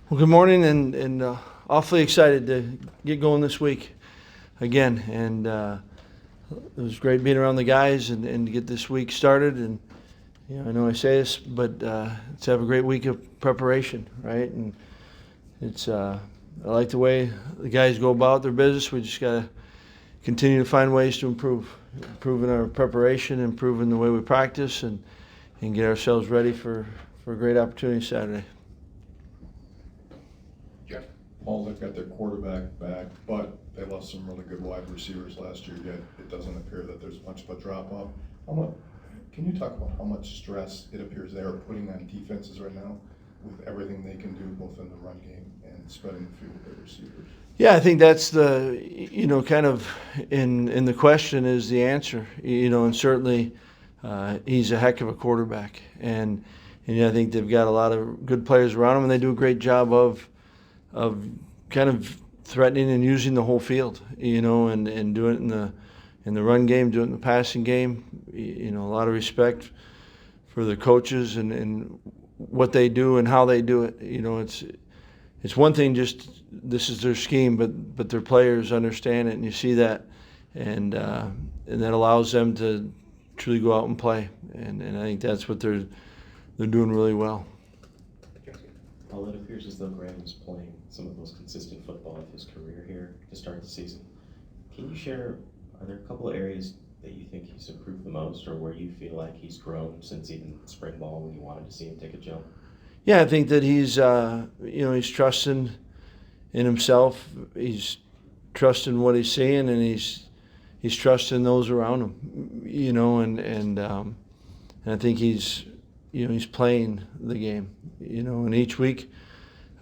Well, good morning, and awfully excited to get going this week again. And it was great being around the guys and to get this week started. And I know I say this, but let's have a great week of preparation, right? And it's I like the way the guys go about their business. We just got to continue to find ways to improving our preparation, improving the way we practice, and get ourselves ready for a great opportunity Saturday. Paul, they've got their quarterback back, but they lost some really good wide receivers last year, yet it doesn't appear that there's much of a drop-off. Can you talk about how much stress it appears they are putting on defenses right now with everything they can do both in the run game and spreading the field with their receivers? Yeah, I think that's the, kind of in the question is the answer, and certainly he's a heck of a quarterback. And I think they've got a lot of good players around him, and they do a great job of kind of threatening and using the whole field, and doing it in the run game, doing it in the passing game. A lot of respect for the coaches and what they do and how they do it. It's one thing just this is their scheme, but their players understand it, and you see that, and that allows them to truly go out and play. And I think that's what they're doing really well. Well, it appears as though Graham is playing some of the most consistent football of his career here to start the season. Can you share, are there a couple of areas that you think he's improved the most, or where you feel like he's grown since even spring ball when you wanted to see him take a jump? Yeah, I think that he's he's trusting in himself. He's trusting what he's seeing, and he's trusting those around him. And I think he's playing the game. And each week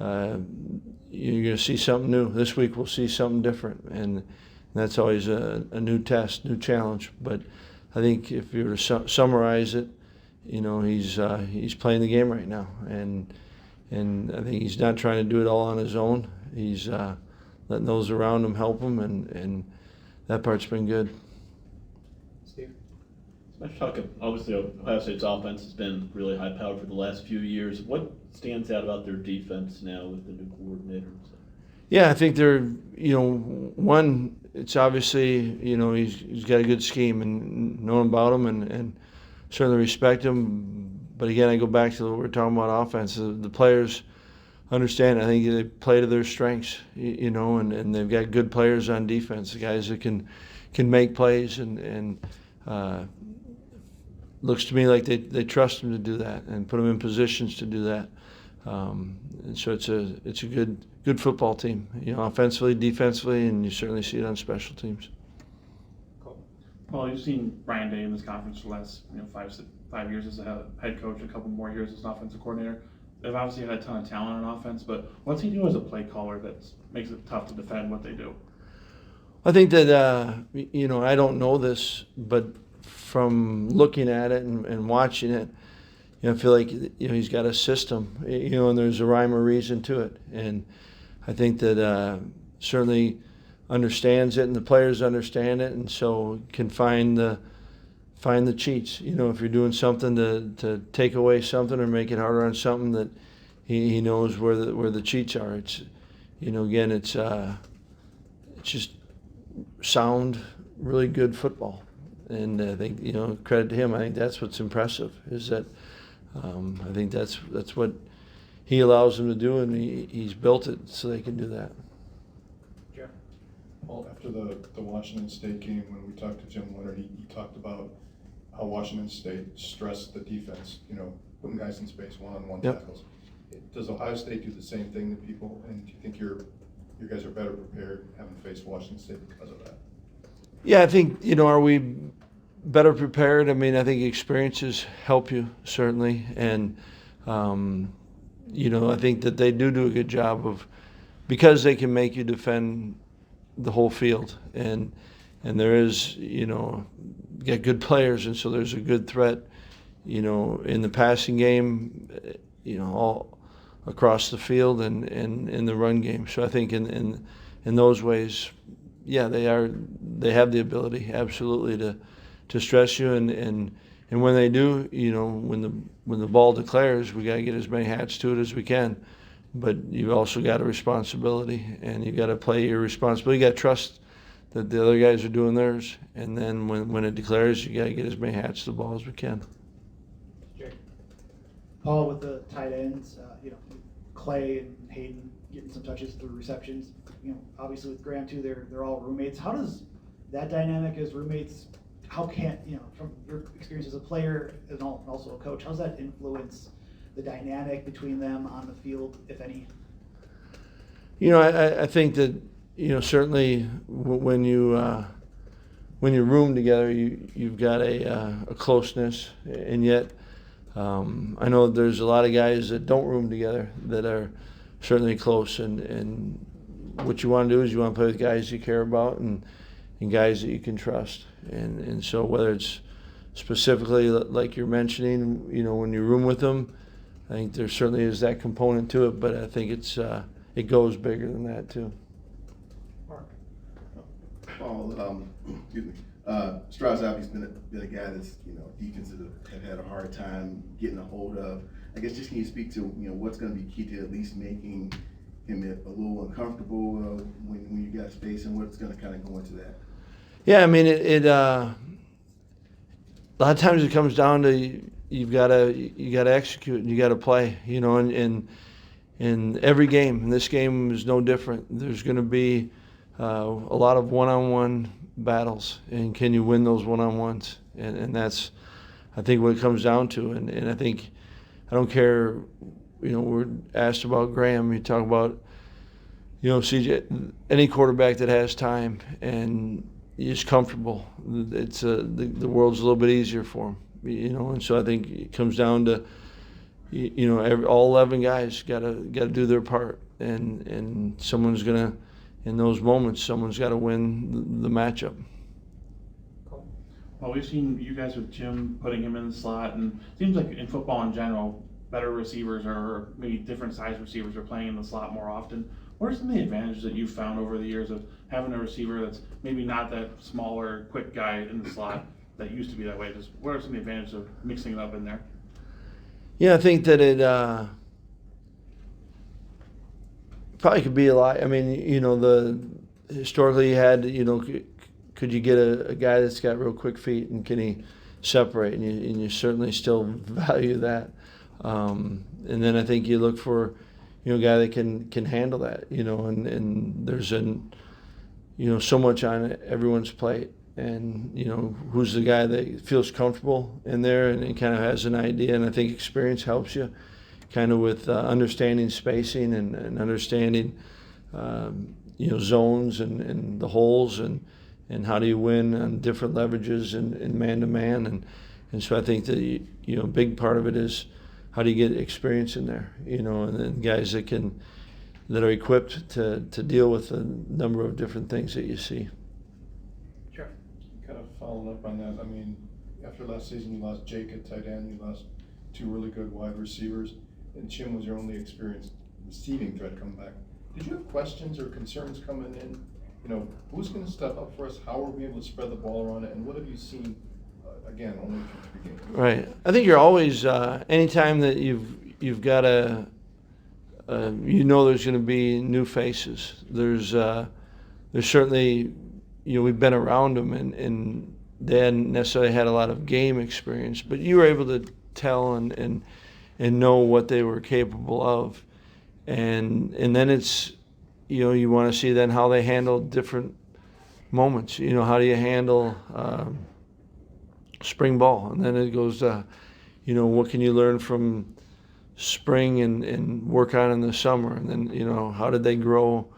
you're going to see something new. This week we'll see something different, and that's always a new test, new challenge. But I think if you were to summarize it, he's playing the game right now, and I think he's not trying to do it all on his own. He's letting those around him help him, and that part's been good. Steve? Let's talk, obviously, Ohio State's offense has been really high-powered for the last few years. What stands out about their defense now with the new coordinator? Yeah, I think they're, one, it's obviously, he's got a good scheme and knowing about him and certainly respect him. But again, I go back to what we're talking about offense. The players understand. I think they play to their strengths, and they've got good players on defense, the guys that can make plays, and looks to me like they trust him to do that and put him in positions to do that. And so it's a good football team, offensively, defensively, and you certainly see it on special teams. Well, you've seen Ryan Day in this conference for the last 5 years as a head coach, a couple more years as an offensive coordinator. They've obviously had a ton of talent on offense, but what's he do as a play caller that makes it tough to defend what they do? I think that I don't know this, but from looking at it and watching it, I feel like he's got a system, and there's a rhyme or reason to it, and I think that certainly understands it, and the players understand it, and so can find the cheats. If you're doing something to take away something or make it harder on something, that he knows where the cheats are. It's again, it's just sound, really good football, and I think credit to him. I think that's what's impressive is that I think that's what he allows them to do, and he's built it so they can do that. Well, after the Washington State game, when we talked to Jim Leonard, he talked about how Washington State stressed the defense, putting guys in space, one-on-one tackles. Does Ohio State do the same thing to people, and do you think your guys are better prepared having faced Washington State because of that? Yeah, I think, are we better prepared? I mean, I think experiences help you, certainly, and I think that they do a good job of, because they can make you defend the whole field, and there is, get good players, and so there's a good threat, in the passing game, all across the field, and in the run game. So I think in those ways, yeah, they have the ability absolutely to stress you, and when they do, when the ball declares, we got to get as many hats to it as we can, but you've also got a responsibility, and you've got to play your responsibility. You got to trust that the other guys are doing theirs, and then when it declares, you got to get as many hats to the ball as we can. Paul, with the tight ends, Clay and Hayden getting some touches through receptions. Obviously with Graham too, they're all roommates. How does that dynamic as roommates? How can from your experience as a player and also a coach, how does that influence the dynamic between them on the field, if any? I think that certainly when you room together, you've got a closeness, and yet I know there's a lot of guys that don't room together that are certainly close, and what you want to do is you want to play with guys you care about and guys that you can trust, and so whether it's specifically like you're mentioning, when you room with them, I think there certainly is that component to it, but I think it goes bigger than that too. Paul, excuse me. Strauss obviously been a guy that's defenses have had a hard time getting a hold of. I guess just can you speak to what's going to be key to at least making him a little uncomfortable when you guys face him? What's going to kind of go into that? Yeah, I mean a lot of times it comes down to you got to execute and you got to play. In every game, and this game is no different. There's going to be a lot of one-on-one battles, and can you win those one-on-ones? And that's, I think, what it comes down to. And I think, I don't care, we're asked about Graham, you talk about, CJ, any quarterback that has time and is comfortable, it's the world's a little bit easier for him, and so I think it comes down to, all 11 guys got to do their part, and someone's going to, in those moments, someone's got to win the matchup. Well, we've seen you guys with Jim putting him in the slot, and it seems like in football in general, better receivers or maybe different size receivers are playing in the slot more often. What are some of the advantages that you've found over the years of having a receiver that's maybe not that smaller, quick guy in the slot that used to be that way? Just what are some of the advantages of mixing it up in there? Yeah, I think that it probably could be a lot. I mean, historically you had, could you get a guy that's got real quick feet and can he separate? And you certainly still value that. And then I think you look for, a guy that can handle that, and there's so much on everyone's plate. And, who's the guy that feels comfortable in there and kind of has an idea. And I think experience helps you kind of with understanding spacing and understanding, zones and the holes and how do you win on different leverages and man-to-man. And so I think that, a big part of it is how do you get experience in there, and then guys that are equipped to deal with a number of different things that you see. Sure. Kind of following up on that, I mean, after last season, you lost Jake at tight end, you lost two really good wide receivers, and Jim was your only experienced receiving threat coming back. Did you have questions or concerns coming in? Who's going to step up for us? How are we able to spread the ball around it? And what have you seen, again, only through 3 games? Right. I think you're always, anytime that you've got there's going to be new faces. There's certainly, we've been around them and they hadn't necessarily had a lot of game experience, but you were able to tell and know what they were capable of. And then it's, you want to see then how they handle different moments. How do you handle spring ball? And then it goes, what can you learn from spring and work on in the summer? And then, how did they grow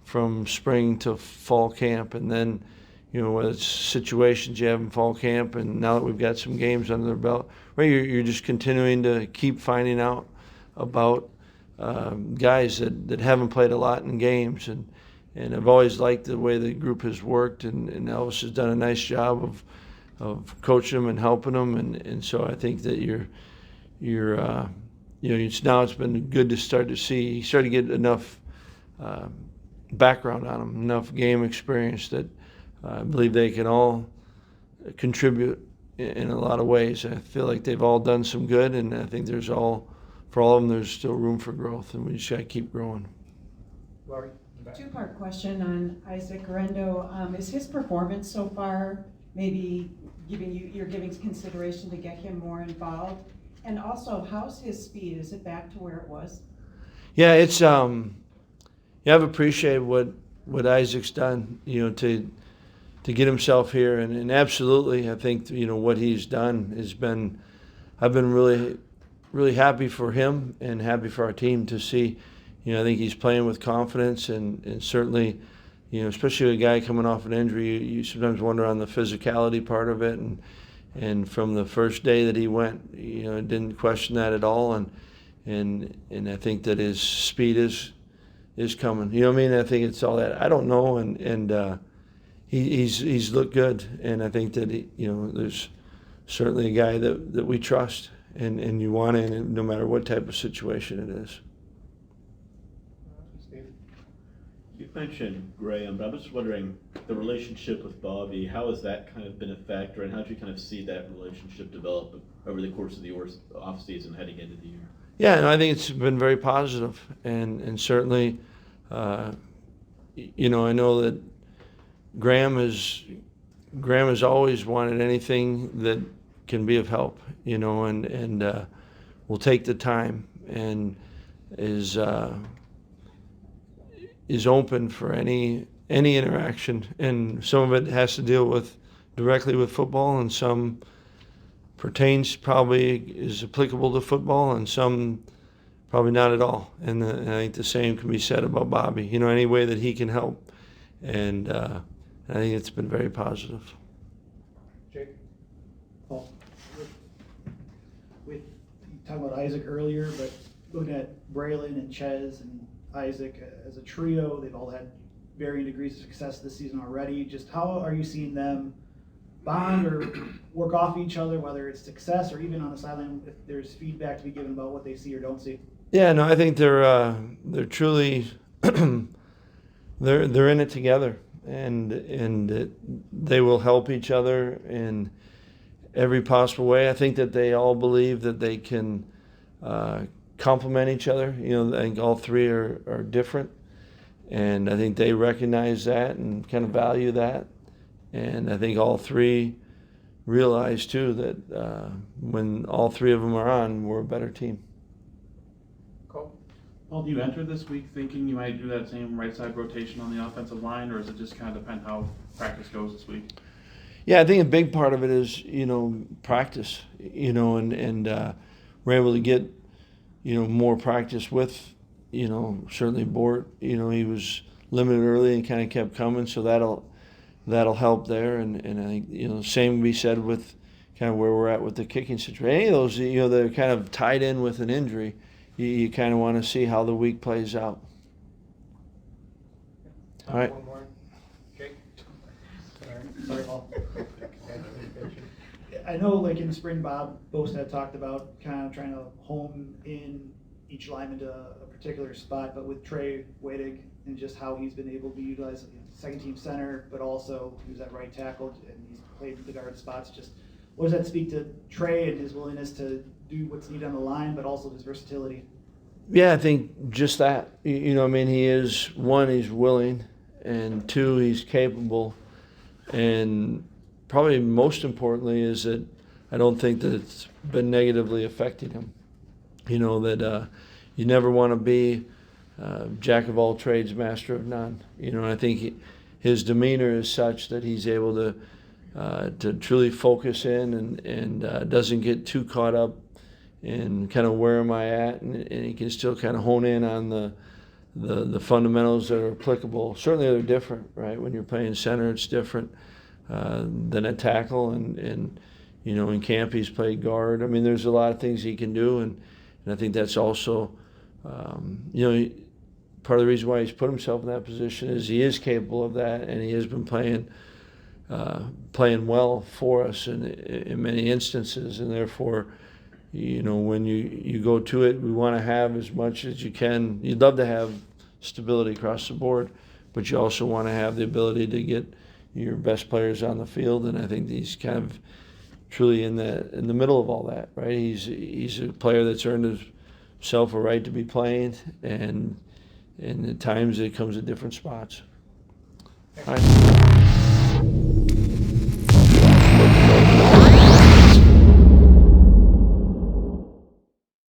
from spring to fall camp? And then, whether it's situations you have in fall camp and now that we've got some games under their belt, right, you're just continuing to keep finding out about guys that haven't played a lot in games. And I've always liked the way the group has worked, and Elvis has done a nice job of coaching them and helping them. And so I think that it's been good to start to see, you start to get enough background on them, enough game experience that I believe they can all contribute in a lot of ways. I feel like they've all done some good, and I think there's all for all of them, there's still room for growth, and we just got to keep growing. Laurie, in the back. Two-part question on Isaac Rendo. Is his performance so far maybe you're giving consideration to get him more involved? And also, how's his speed? Is it back to where it was? Yeah, it's I've appreciated what Isaac's done, to get himself here, and absolutely, I think what he's done has been. I've been really happy for him and happy for our team to see. I think he's playing with confidence, and certainly, especially a guy coming off an injury, you sometimes wonder on the physicality part of it, and from the first day that he went, didn't question that at all, and I think that his speed is coming. I think it's all that. I don't know, and he's looked good, and I think that there's certainly a guy that we trust, and you want in no matter what type of situation it is. You mentioned Graham, but I'm just wondering the relationship with Bobby. How has that kind of been a factor, and how do you kind of see that relationship develop over the course of the off season heading into the year? Yeah, and I think it's been very positive, and certainly, I know that Graham has always wanted anything that can be of help, and will take the time and is open for any interaction, and some of it has to deal directly with football, and some pertains probably is applicable to football, and some probably not at all. And I think the same can be said about Bobby. Any way that he can help, and I think it's been very positive. Jake? Paul? You talked about Isaac earlier, but looking at Braylon and Ches and Isaac as a trio, they've all had varying degrees of success this season already. Just how are you seeing them bond or work off each other, whether it's success or even on the sideline if there's feedback to be given about what they see or don't see? Yeah, no, I think they're truly they're in it together, and they will help each other in every possible way. I think that they all believe that they can complement each other. I think all three are different, and I think they recognize that and kind of value that. And I think all three realize too that when all three of them are on, we're a better team. Paul, do you enter this week thinking you might do that same right side rotation on the offensive line, or does it just kind of depend how practice goes this week? Yeah, I think a big part of it is practice, and we're able to get more practice with certainly Bort. He was limited early and kind of kept coming, so that'll help there. And I think same can be said with kind of where we're at with the kicking situation. Any of those that are kind of tied in with an injury, you kind of want to see how the week plays out. All right. One more. Jake? Sorry, Paul. I know, like in the spring, Bob Bostad talked about kind of trying to home in each lineman to a particular spot, but with Trey Davis and just how he's been able to be utilized second team center, but also he was at right tackle and he's played the guard spots. Just what does that speak to Trey and his willingness to do what's needed on the line, but also his versatility? Yeah, I think just that. He is, one, he's willing, and two, he's capable. And probably most importantly is that I don't think that it's been negatively affecting him. That you never want to be jack of all trades, master of none. And I think his demeanor is such that he's able to truly focus in and doesn't get too caught up in kind of where am I at, and he can still kind of hone in on the fundamentals that are applicable. Certainly they're different, right? When you're playing center, it's different than a tackle, and in camp he's played guard. I mean, there's a lot of things he can do, and I think that's also, part of the reason why he's put himself in that position is he is capable of that, and he has been playing well for us in many instances, and therefore, when you go to it, we want to have as much as you can. You'd love to have stability across the board, but you also want to have the ability to get your best players on the field, and I think he's kind of truly in the middle of all that, right? He's a player that's earned his himself a right to be playing, and at times it comes at different spots. All right.